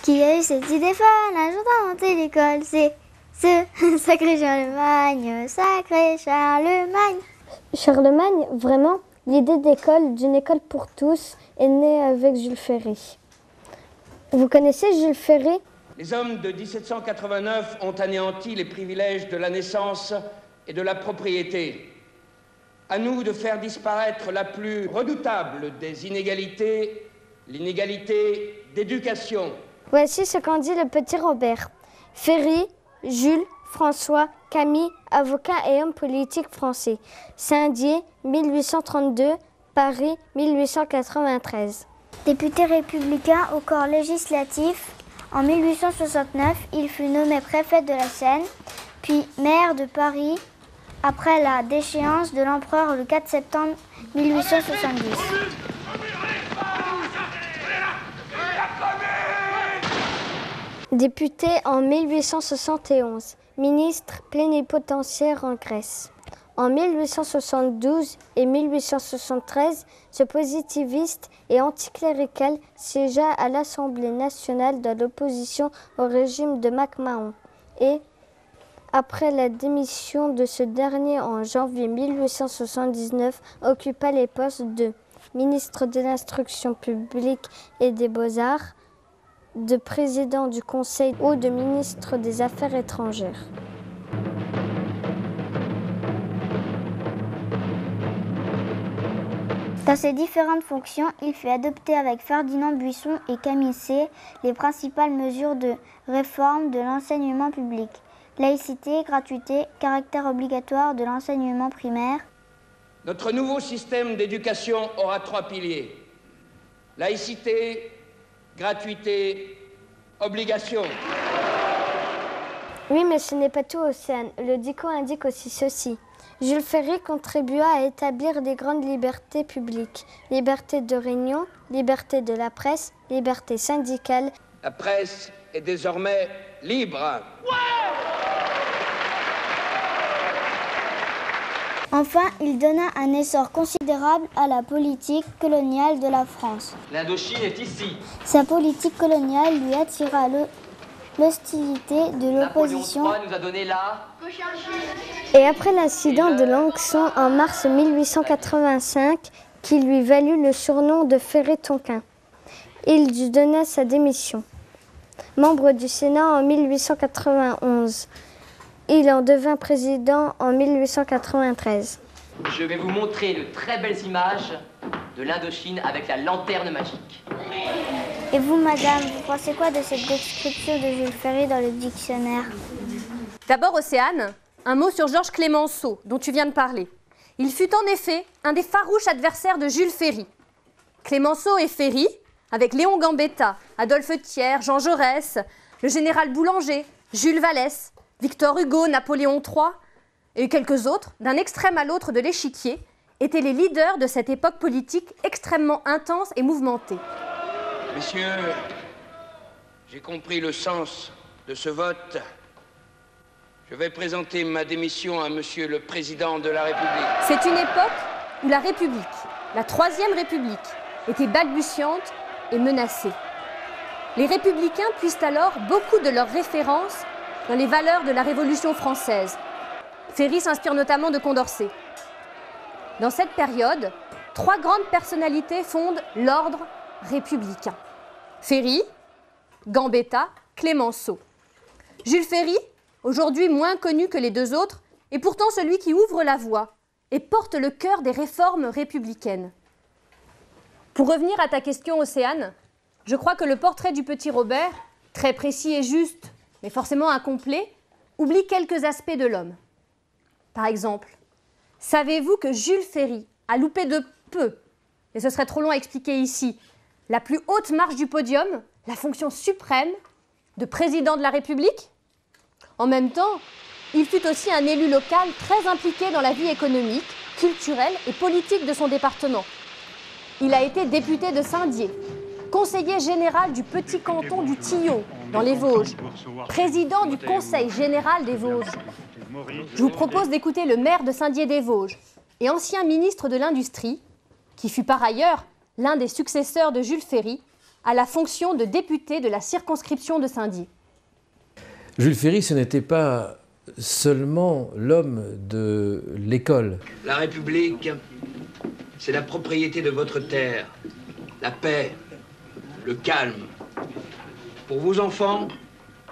Qui a eu cette idée folle un jour dans l'école? C'est ce sacré Charlemagne, sacré Charlemagne. Charlemagne, vraiment, l'idée d'une école pour tous, est née avec Jules Ferry. Vous connaissez Jules Ferry? Les hommes de 1789 ont anéanti les privilèges de la naissance et de la propriété. À nous de faire disparaître la plus redoutable des inégalités, l'inégalité d'éducation. Voici ce qu'en dit le petit Robert. Ferry, Jules, François, Camille, avocat et homme politique français. Saint-Dié, 1832, Paris, 1893. Député républicain au corps législatif, en 1869, il fut nommé préfet de la Seine, puis maire de Paris, après la déchéance de l'empereur le 4 septembre 1870. Député en 1871, ministre plénipotentiaire en Grèce. En 1872 et 1873, ce positiviste et anticlérical siégea à l'Assemblée nationale dans l'opposition au régime de MacMahon et, après la démission de ce dernier en janvier 1879, occupa les postes de ministre de l'Instruction publique et des Beaux-Arts, de président du Conseil ou de ministre des Affaires étrangères. Dans ces différentes fonctions, il fut adopté avec Ferdinand Buisson et Camille C les principales mesures de réforme de l'enseignement public. Laïcité, gratuité, caractère obligatoire de l'enseignement primaire. Notre nouveau système d'éducation aura 3 piliers. Laïcité, gratuité, obligation. Oui, mais ce n'est pas tout, Océane. Le DICO indique aussi ceci. Jules Ferry contribua à établir des grandes libertés publiques. Liberté de réunion, liberté de la presse, liberté syndicale. La presse est désormais libre. Enfin, il donna un essor considérable à la politique coloniale de la France. L'Indochine est ici. Sa politique coloniale lui attira l'hostilité de l'opposition. Napoléon III nous a donné là. Et après l'incident de Lanxon en mars 1885, qui lui valut le surnom de Ferré-Tonquin, il donna sa démission. Membre du Sénat en 1891, il en devint président en 1893. Je vais vous montrer de très belles images de l'Indochine avec la lanterne magique. Et vous, madame, vous pensez quoi de cette description de Jules Ferry dans le dictionnaire? D'abord, Océane, un mot sur Georges Clémenceau, dont tu viens de parler. Il fut en effet un des farouches adversaires de Jules Ferry. Clémenceau et Ferry, avec Léon Gambetta, Adolphe Thiers, Jean Jaurès, le général Boulanger, Jules Vallès, Victor Hugo, Napoléon III et quelques autres, d'un extrême à l'autre de l'échiquier, étaient les leaders de cette époque politique extrêmement intense et mouvementée. Messieurs, j'ai compris le sens de ce vote. Je vais présenter ma démission à Monsieur le Président de la République. C'est une époque où la République, la Troisième République, était balbutiante et menacée. Les républicains puisent alors beaucoup de leurs références dans les valeurs de la Révolution française. Ferry s'inspire notamment de Condorcet. Dans cette période, 3 grandes personnalités fondent l'ordre républicain. Ferry, Gambetta, Clémenceau. Jules Ferry, aujourd'hui moins connu que les 2 autres, est pourtant celui qui ouvre la voie et porte le cœur des réformes républicaines. Pour revenir à ta question, Océane, je crois que le portrait du petit Robert, très précis et juste, mais forcément incomplet, oublie quelques aspects de l'homme. Par exemple, savez-vous que Jules Ferry a loupé de peu, et ce serait trop long à expliquer ici, la plus haute marche du podium, la fonction suprême de président de la République? En même temps, il fut aussi un élu local très impliqué dans la vie économique, culturelle et politique de son département. Il a été député de Saint-Dié, conseiller général du petit canton du Tillot, dans les Vosges, président du Conseil général des Vosges. Je vous propose d'écouter le maire de Saint-Dié-des-Vosges et ancien ministre de l'Industrie, qui fut par ailleurs l'un des successeurs de Jules Ferry, à la fonction de député de la circonscription de Saint-Die. Jules Ferry, ce n'était pas seulement l'homme de l'école. La République, c'est la propriété de votre terre, la paix, le calme. Pour vos enfants,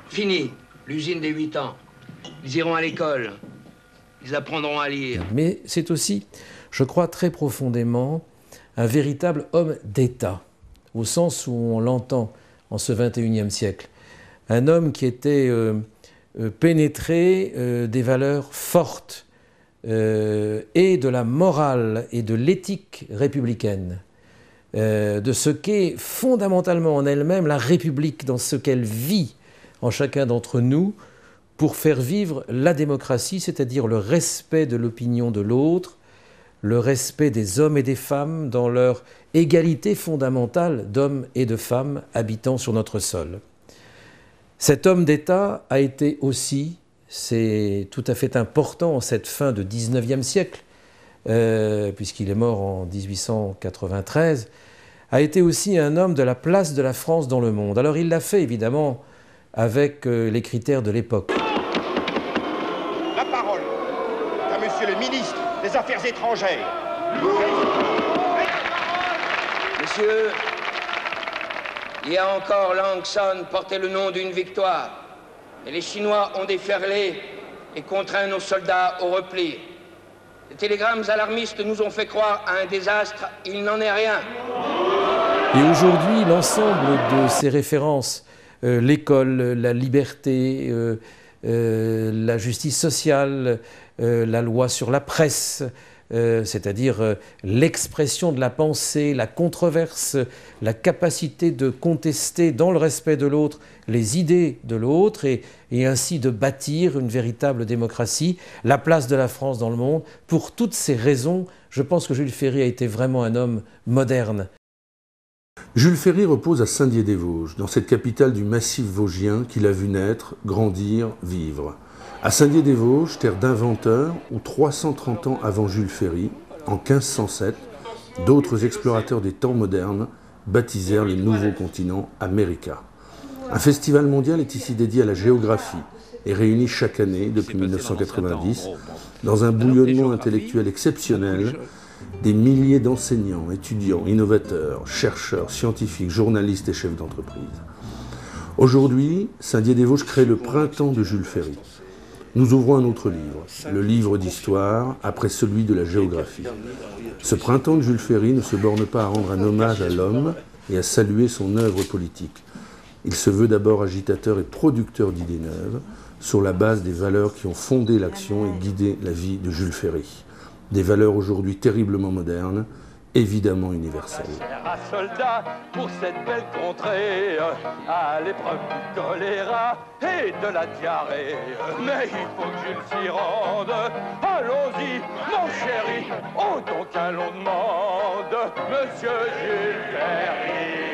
fini l'usine des 8 ans. Ils iront à l'école, ils apprendront à lire. Mais c'est aussi, je crois très profondément, un véritable homme d'État, au sens où on l'entend en ce XXIe siècle. Un homme qui était pénétré des valeurs fortes et de la morale et de l'éthique républicaine, de ce qu'est fondamentalement en elle-même la République, dans ce qu'elle vit en chacun d'entre nous pour faire vivre la démocratie, c'est-à-dire le respect de l'opinion de l'autre, le respect des hommes et des femmes dans leur égalité fondamentale d'hommes et de femmes habitant sur notre sol. Cet homme d'État a été aussi, c'est tout à fait important en cette fin de XIXe siècle, puisqu'il est mort en 1893, a été aussi un homme de la place de la France dans le monde. Alors il l'a fait évidemment avec les critères de l'époque. La parole est à Monsieur le ministre des Affaires étrangères. Messieurs, hier encore, Lang Son portait le nom d'une victoire. Mais les Chinois ont déferlé et contraint nos soldats au repli. Les télégrammes alarmistes nous ont fait croire à un désastre. Il n'en est rien. Et aujourd'hui, l'ensemble de ces références, l'école, la liberté, la justice sociale, la loi sur la presse, c'est-à-dire l'expression de la pensée, la controverse, la capacité de contester dans le respect de l'autre les idées de l'autre et ainsi de bâtir une véritable démocratie, la place de la France dans le monde. Pour toutes ces raisons, je pense que Jules Ferry a été vraiment un homme moderne. Jules Ferry repose à Saint-Dié-des-Vosges, dans cette capitale du massif vosgien qu'il a vu naître, grandir, vivre. À Saint-Dié-des-Vosges, terre d'inventeurs, où 330 ans avant Jules Ferry, en 1507, d'autres explorateurs des temps modernes baptisèrent le nouveau continent America. Un festival mondial est ici dédié à la géographie et réunit chaque année, depuis 1990, dans un bouillonnement intellectuel exceptionnel, des milliers d'enseignants, étudiants, innovateurs, chercheurs, scientifiques, journalistes et chefs d'entreprise. Aujourd'hui, Saint-Dié-des-Vosges crée le printemps de Jules Ferry. Nous ouvrons un autre livre, le livre d'histoire, après celui de la géographie. Ce printemps de Jules Ferry ne se borne pas à rendre un hommage à l'homme et à saluer son œuvre politique. Il se veut d'abord agitateur et producteur d'idées neuves, sur la base des valeurs qui ont fondé l'action et guidé la vie de Jules Ferry. Des valeurs aujourd'hui terriblement modernes, évidemment universelles. Un soldat pour cette belle contrée, à l'épreuve du choléra et de la diarrhée. Mais il faut que Jules s'y rende. Allons-y, mon chéri, oh donc allons demande, Monsieur Jules Ferry.